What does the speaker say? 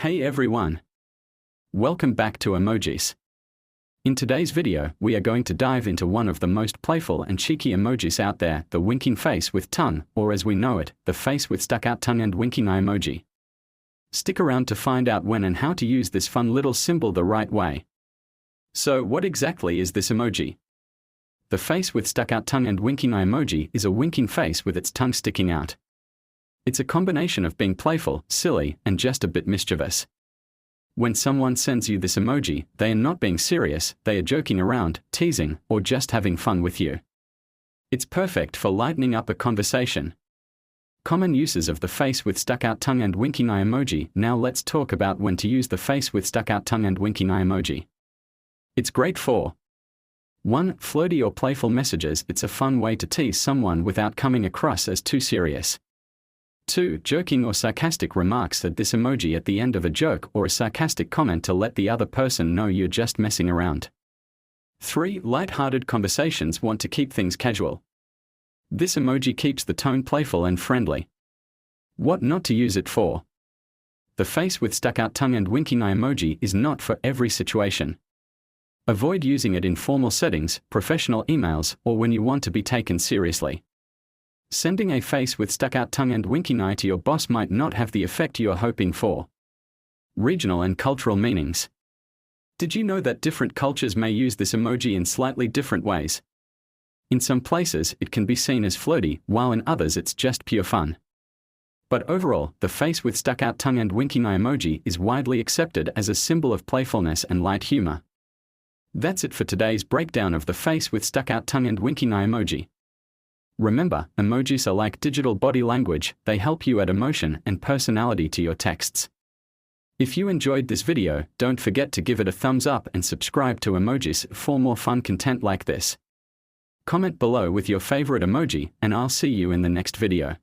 Hey everyone! Welcome back to Emojis. In today's video, we are going to dive into one of the most playful and cheeky emojis out there, the winking face with tongue, or as we know it, the face with stuck-out tongue and winking eye emoji. Stick around to find out when and how to use this fun little symbol the right way. So, what exactly is this emoji? The face with stuck-out tongue and winking eye emoji is a winking face with its tongue sticking out. It's a combination of being playful, silly, and just a bit mischievous. When someone sends you this emoji, they are not being serious, they are joking around, teasing, or just having fun with you. It's perfect for lightening up a conversation. Common uses of the face with stuck-out tongue and winking eye emoji. Now let's talk about when to use the face with stuck-out tongue and winking eye emoji. It's great for 1. Flirty or playful messages. It's a fun way to tease someone without coming across as too serious. 2. Joking or sarcastic remarks. Add this emoji at the end of a joke or a sarcastic comment to let the other person know you're just messing around. 3. Light-hearted conversations. Want to keep things casual. This emoji keeps the tone playful and friendly. What not to use it for. The face with stuck-out tongue and winking eye emoji is not for every situation. Avoid using it in formal settings, professional emails, or when you want to be taken seriously. Sending a face with stuck-out tongue and winking eye to your boss might not have the effect you are hoping for. Regional and cultural meanings. Did you know that different cultures may use this emoji in slightly different ways? In some places, it can be seen as flirty, while in others it's just pure fun. But overall, the face with stuck-out tongue and winking eye emoji is widely accepted as a symbol of playfulness and light humor. That's it for today's breakdown of the face with stuck-out tongue and winking eye emoji. Remember, emojis are like digital body language, they help you add emotion and personality to your texts. If you enjoyed this video, don't forget to give it a thumbs up and subscribe to Emojis for more fun content like this. Comment below with your favorite emoji, and I'll see you in the next video.